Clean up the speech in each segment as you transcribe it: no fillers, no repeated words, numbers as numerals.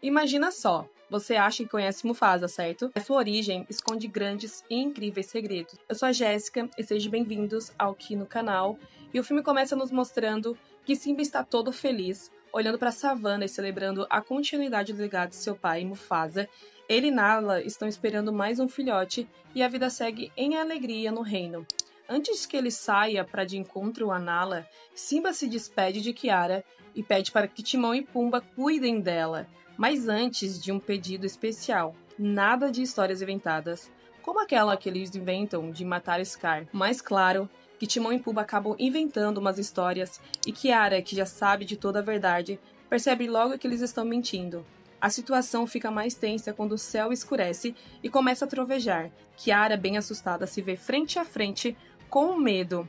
Imagina só, você acha que conhece Mufasa, certo? Mas sua origem esconde grandes e incríveis segredos. Eu sou a Jéssica e sejam bem-vindos aqui no canal. E o filme começa nos mostrando que Simba está todo feliz, olhando para a savana e celebrando a continuidade do legado de seu pai, Mufasa. Ele e Nala estão esperando mais um filhote e a vida segue em alegria no reino. Antes que ele saia para de encontro a Nala, Simba se despede de Kiara e pede para que Timão e Pumba cuidem dela. Mas antes de um pedido especial, nada de histórias inventadas, como aquela que eles inventam de matar Scar. Mas claro, que Timão e Pumba acabam inventando umas histórias e Kiara, que já sabe de toda a verdade, percebe logo que eles estão mentindo. A situação fica mais tensa quando o céu escurece e começa a trovejar. Kiara, bem assustada, se vê frente a frente com medo.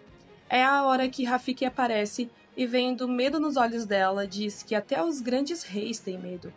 É a hora que Rafiki aparece e, vendo medo nos olhos dela, diz que até os grandes reis têm medo.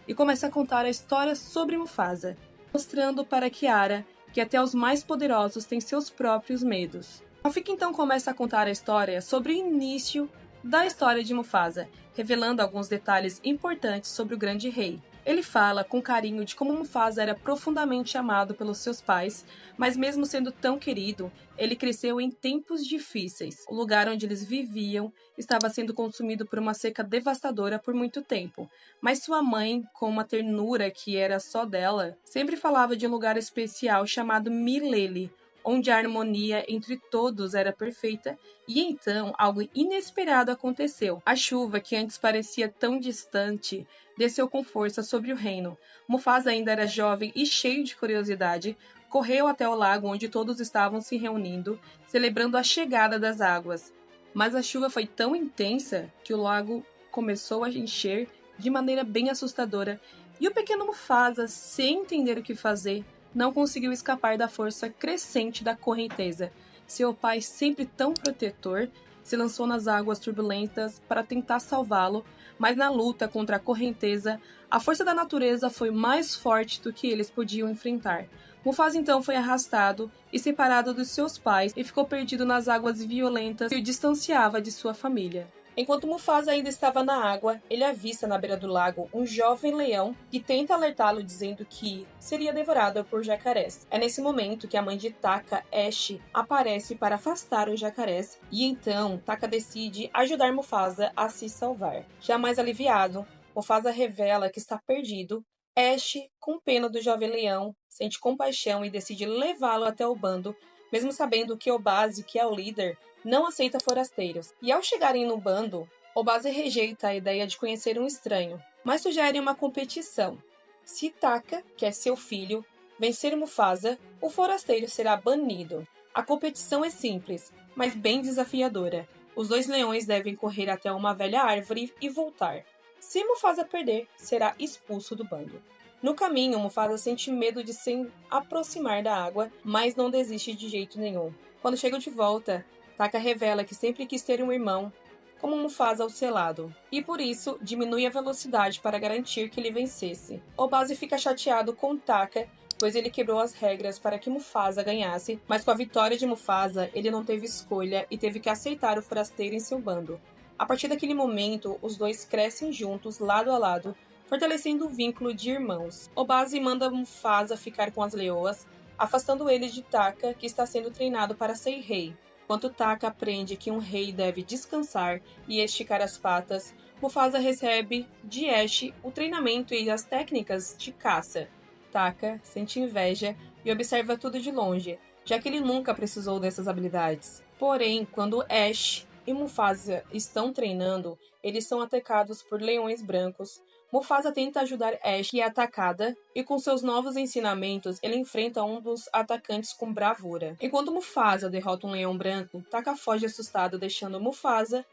E começa a contar a história sobre Mufasa, mostrando para Kiara que até os mais poderosos têm seus próprios medos. Rafiki então começa a contar a história sobre o início da história de Mufasa, revelando alguns detalhes importantes sobre o grande rei. Ele fala com carinho de como Mufasa era profundamente amado pelos seus pais, mas mesmo sendo tão querido, ele cresceu em tempos difíceis. O lugar onde eles viviam estava sendo consumido por uma seca devastadora por muito tempo, mas sua mãe, com uma ternura que era só dela, sempre falava de um lugar especial chamado Milele, onde a harmonia entre todos era perfeita, e então algo inesperado aconteceu. A chuva, que antes parecia tão distante, desceu com força sobre o reino. Mufasa ainda era jovem e cheio de curiosidade, correu até o lago onde todos estavam se reunindo, celebrando a chegada das águas. Mas a chuva foi tão intensa que o lago começou a encher de maneira bem assustadora, e o pequeno Mufasa, sem entender o que fazer, não conseguiu escapar da força crescente da correnteza. Seu pai, sempre tão protetor, se lançou nas águas turbulentas para tentar salvá-lo, mas na luta contra a correnteza, a força da natureza foi mais forte do que eles podiam enfrentar. Mufasa então foi arrastado e separado dos seus pais e ficou perdido nas águas violentas que o distanciava de sua família. Enquanto Mufasa ainda estava na água, ele avista na beira do lago um jovem leão que tenta alertá-lo dizendo que seria devorado por jacarés. É nesse momento que a mãe de Taka, Ash, aparece para afastar os jacarés e então Taka decide ajudar Mufasa a se salvar. Já mais aliviado, Mufasa revela que está perdido. Ash, com pena do jovem leão, sente compaixão e decide levá-lo até o bando, mesmo sabendo que Obase, que é o líder, não aceita forasteiros. E ao chegarem no bando, Obase rejeita a ideia de conhecer um estranho, mas sugere uma competição. Se Taka, que é seu filho, vencer Mufasa, o forasteiro será banido. A competição é simples, mas bem desafiadora. Os dois leões devem correr até uma velha árvore e voltar. Se Mufasa perder, será expulso do bando. No caminho, Mufasa sente medo de se aproximar da água, mas não desiste de jeito nenhum. Quando chegam de volta, Taka revela que sempre quis ter um irmão, como Mufasa ao seu lado, e por isso diminui a velocidade para garantir que ele vencesse. Obase fica chateado com Taka, pois ele quebrou as regras para que Mufasa ganhasse, mas com a vitória de Mufasa, ele não teve escolha e teve que aceitar o forasteiro em seu bando. A partir daquele momento, os dois crescem juntos, lado a lado, fortalecendo o vínculo de irmãos. Obase manda Mufasa ficar com as leoas, afastando ele de Taka, que está sendo treinado para ser rei. Enquanto Taka aprende que um rei deve descansar e esticar as patas, Mufasa recebe de Ash o treinamento e as técnicas de caça. Taka sente inveja e observa tudo de longe, já que ele nunca precisou dessas habilidades. Porém, quando Ash e Mufasa estão treinando, eles são atacados por leões brancos. Mufasa tenta ajudar Ash, que é atacada, e com seus novos ensinamentos, ele enfrenta um dos atacantes com bravura. Enquanto Mufasa derrota um leão branco, Taka foge assustado, deixando Mufasa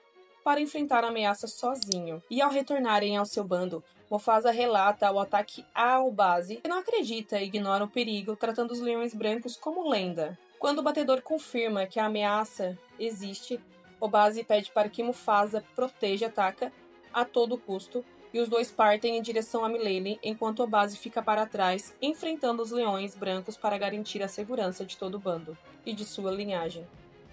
para enfrentar a ameaça sozinho. E ao retornarem ao seu bando, Mufasa relata o ataque a Obase, que não acredita e ignora o perigo, tratando os leões brancos como lenda. Quando o batedor confirma que a ameaça existe, Obase pede para que Mufasa proteja Taka a todo custo, e os dois partem em direção a Milele, enquanto Obase fica para trás, enfrentando os leões brancos para garantir a segurança de todo o bando e de sua linhagem.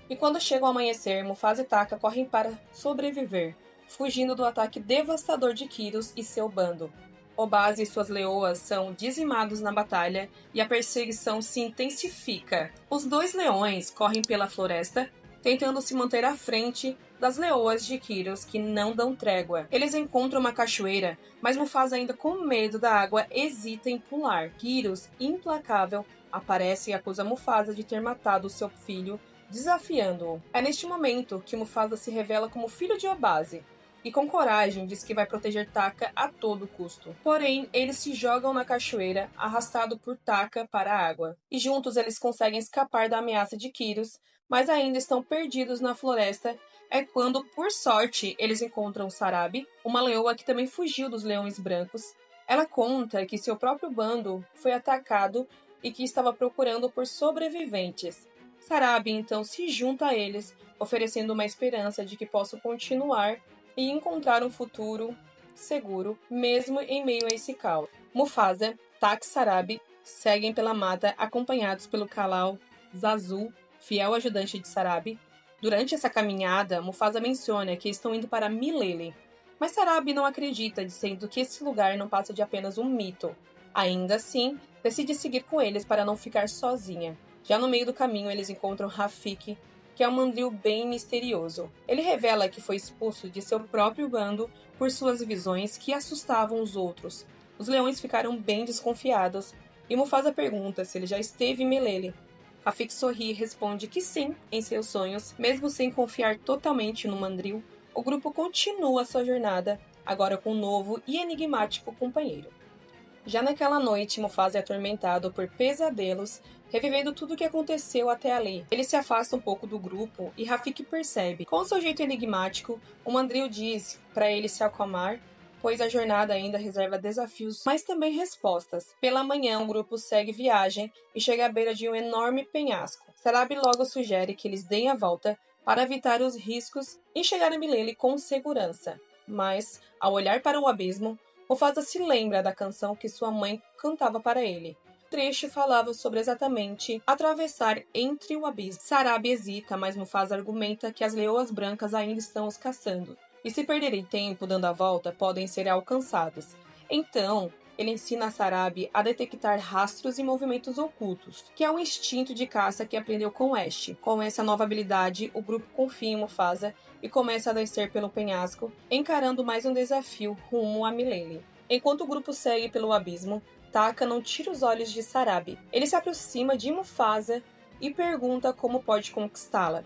E quando chega o amanhecer, Mufasa e Taka correm para sobreviver, fugindo do ataque devastador de Kyrus e seu bando. Obase e suas leoas são dizimados na batalha e a perseguição se intensifica. Os dois leões correm pela floresta, tentando se manter à frente das leoas de Kyros, que não dão trégua. Eles encontram uma cachoeira, mas Mufasa, ainda com medo da água, hesita em pular. Kyros, implacável, aparece e acusa Mufasa de ter matado seu filho, desafiando-o. É neste momento que Mufasa se revela como filho de Obase, e com coragem diz que vai proteger Taka a todo custo. Porém, eles se jogam na cachoeira, arrastado por Taka para a água. E juntos eles conseguem escapar da ameaça de Kyros, mas ainda estão perdidos na floresta. É quando, por sorte, eles encontram Sarabi, uma leoa que também fugiu dos leões brancos. Ela conta que seu próprio bando foi atacado e que estava procurando por sobreviventes. Sarabi então se junta a eles, oferecendo uma esperança de que possam continuar e encontrar um futuro seguro, mesmo em meio a esse caos. Mufasa, Taka e Sarabi seguem pela mata, acompanhados pelo Kalaw Zazu, fiel ajudante de Sarabi. Durante essa caminhada, Mufasa menciona que estão indo para Milele, mas Sarabi não acredita, dizendo que esse lugar não passa de apenas um mito. Ainda assim, decide seguir com eles para não ficar sozinha. Já no meio do caminho, eles encontram Rafiki, que é um mandril bem misterioso. Ele revela que foi expulso de seu próprio bando por suas visões que assustavam os outros. Os leões ficaram bem desconfiados, e Mufasa pergunta se ele já esteve em Milele. Rafiki sorri e responde que sim, em seus sonhos. Mesmo sem confiar totalmente no mandril, o grupo continua sua jornada, agora com um novo e enigmático companheiro. Já naquela noite, Mufasa é atormentado por pesadelos, revivendo tudo o que aconteceu até ali. Ele se afasta um pouco do grupo e Rafiki percebe. Com seu jeito enigmático, o mandril diz para ele se acalmar, pois a jornada ainda reserva desafios, mas também respostas. Pela manhã, o grupo segue viagem e chega à beira de um enorme penhasco. Sarabi logo sugere que eles deem a volta para evitar os riscos e chegar a Milele com segurança. Mas, ao olhar para o abismo, Mufasa se lembra da canção que sua mãe cantava para ele. O trecho falava sobre exatamente atravessar entre o abismo. Sarabi hesita, mas Mufasa argumenta que as leoas brancas ainda estão os caçando, e se perderem tempo dando a volta, podem ser alcançados. Então, ele ensina a Sarabi a detectar rastros e movimentos ocultos, que é um instinto de caça que aprendeu com Ash. Com essa nova habilidade, o grupo confia em Mufasa e começa a descer pelo penhasco, encarando mais um desafio rumo a Milele. Enquanto o grupo segue pelo abismo, Taka não tira os olhos de Sarabi. Ele se aproxima de Mufasa e pergunta como pode conquistá-la.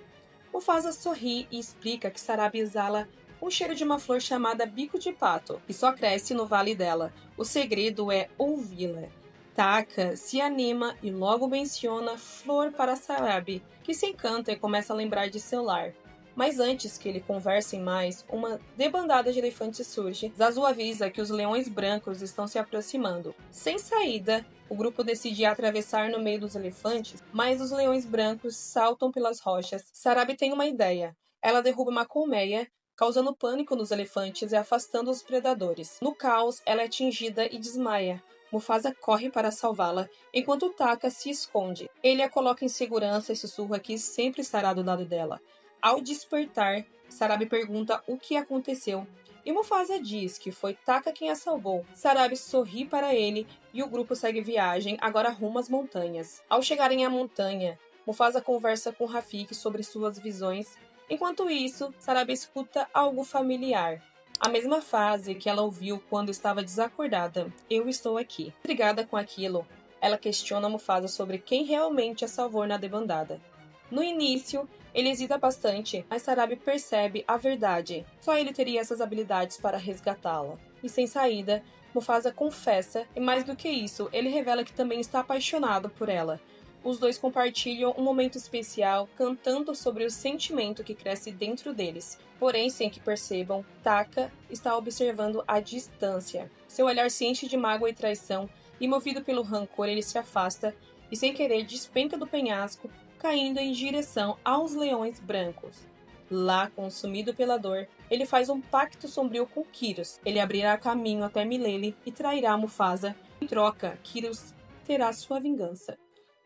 Mufasa sorri e explica que Sarabi exala um cheiro de uma flor chamada bico de pato, que só cresce no vale dela. O segredo é ouvi-la. Taka se anima e logo menciona flor para Sarabi, que se encanta e começa a lembrar de seu lar. Mas antes que ele conversem mais, uma debandada de elefantes surge. Zazu avisa que os leões brancos estão se aproximando. Sem saída, o grupo decide atravessar no meio dos elefantes, mas os leões brancos saltam pelas rochas. Sarabi tem uma ideia. Ela derruba uma colmeia, causando pânico nos elefantes e afastando os predadores. No caos, ela é atingida e desmaia. Mufasa corre para salvá-la, enquanto Taka se esconde. Ele a coloca em segurança e sussurra que sempre estará do lado dela. Ao despertar, Sarabi pergunta o que aconteceu, e Mufasa diz que foi Taka quem a salvou. Sarabi sorri para ele e o grupo segue viagem, agora rumo às montanhas. Ao chegarem à montanha, Mufasa conversa com Rafiki sobre suas visões. Enquanto isso, Sarabi escuta algo familiar. A mesma frase que ela ouviu quando estava desacordada. Eu estou aqui. Intrigada com aquilo, ela questiona Mufasa sobre quem realmente a salvou na debandada. No início, ele hesita bastante, mas Sarabi percebe a verdade. Só ele teria essas habilidades para resgatá-la. E sem saída, Mufasa confessa, e mais do que isso, ele revela que também está apaixonado por ela. Os dois compartilham um momento especial, cantando sobre o sentimento que cresce dentro deles. Porém, sem que percebam, Taka está observando à distância. Seu olhar se enche de mágoa e traição, e movido pelo rancor, ele se afasta e, sem querer, despenca do penhasco, caindo em direção aos leões brancos. Lá, consumido pela dor, ele faz um pacto sombrio com Kyros. Ele abrirá caminho até Milele e trairá Mufasa. Em troca, Kyros terá sua vingança.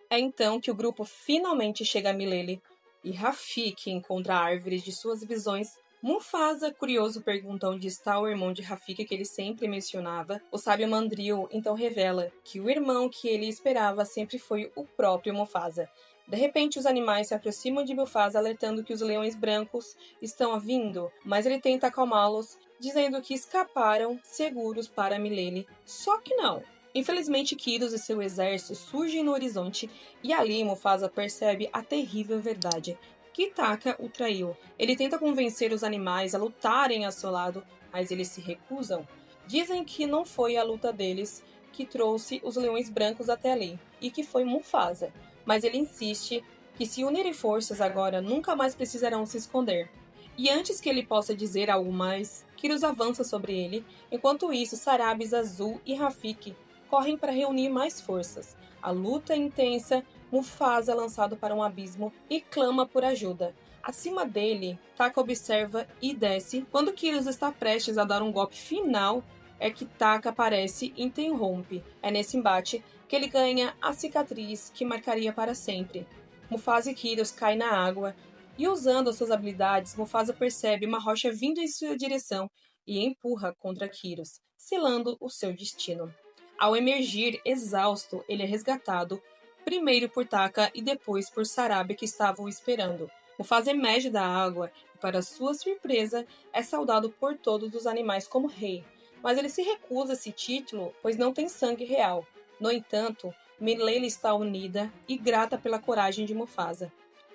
É então que o grupo finalmente chega a Milele, e Rafiki encontra a árvore de suas visões Mufasa, curioso, pergunta onde está o irmão de Rafiki que ele sempre mencionava. O sábio Mandril então revela que o irmão que ele esperava sempre foi o próprio Mufasa. De repente, os animais se aproximam de Mufasa, alertando que os leões brancos estão vindo, mas ele tenta acalmá-los, dizendo que escaparam seguros para Milele. Só que não. Infelizmente, Kidus e seu exército surgem no horizonte e ali Mufasa percebe a terrível verdade. Que Taka o traiu. Ele tenta convencer os animais a lutarem ao seu lado, mas eles se recusam. Dizem que não foi a luta deles que trouxe os leões brancos até ali, e que foi Mufasa. Mas ele insiste que se unirem forças agora nunca mais precisarão se esconder. E antes que ele possa dizer algo mais, Kyrus avança sobre ele. Enquanto isso, Sarabis, Azul e Rafiki correm para reunir mais forças. A luta é intensa, Mufasa é lançado para um abismo e clama por ajuda. Acima dele, Taka observa e desce. Quando Kyrus está prestes a dar um golpe final, é que Taka aparece e interrompe. É nesse embate que ele ganha a cicatriz que marcaria para sempre. Mufasa e Kyrus caem na água e, usando as suas habilidades, Mufasa percebe uma rocha vindo em sua direção e empurra contra Kyrus, selando o seu destino. Ao emergir exausto, ele é resgatado, primeiro por Taka e depois por Sarabi, que estava o esperando. Mufasa emerge da água e, para sua surpresa, é saudado por todos os animais como rei. Mas ele se recusa esse título, pois não tem sangue real. No entanto, Milele está unida e grata pela coragem de Mufasa.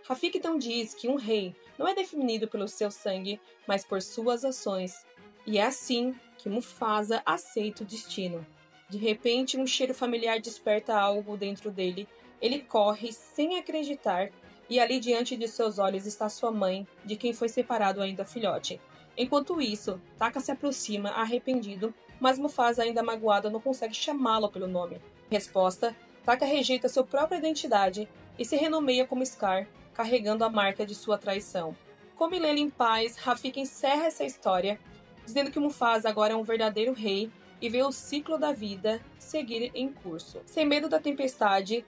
Rafiki então diz que um rei não é definido pelo seu sangue, mas por suas ações. E é assim que Mufasa aceita o destino. De repente, um cheiro familiar desperta algo dentro dele. Ele corre sem acreditar, e ali diante de seus olhos está sua mãe, de quem foi separado ainda filhote. Enquanto isso, Taka se aproxima, arrependido, mas Mufasa, ainda magoado, não consegue chamá-lo pelo nome. Em resposta, Taka rejeita sua própria identidade e se renomeia como Scar, carregando a marca de sua traição. Com Milele em paz, Rafiki encerra essa história, dizendo que Mufasa agora é um verdadeiro rei e vê o ciclo da vida seguir em curso. Sem medo da tempestade,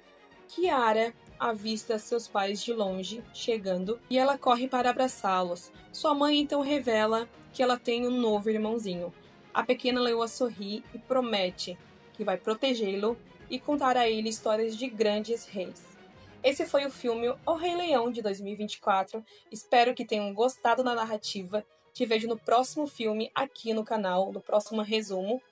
Kiara avista seus pais de longe, chegando, e ela corre para abraçá-los. Sua mãe então revela que ela tem um novo irmãozinho. A pequena Leoa sorri e promete que vai protegê-lo e contar a ele histórias de grandes reis. Esse foi o filme O Rei Leão de 2024. Espero que tenham gostado da narrativa. Te vejo no próximo filme aqui no canal, no próximo resumo.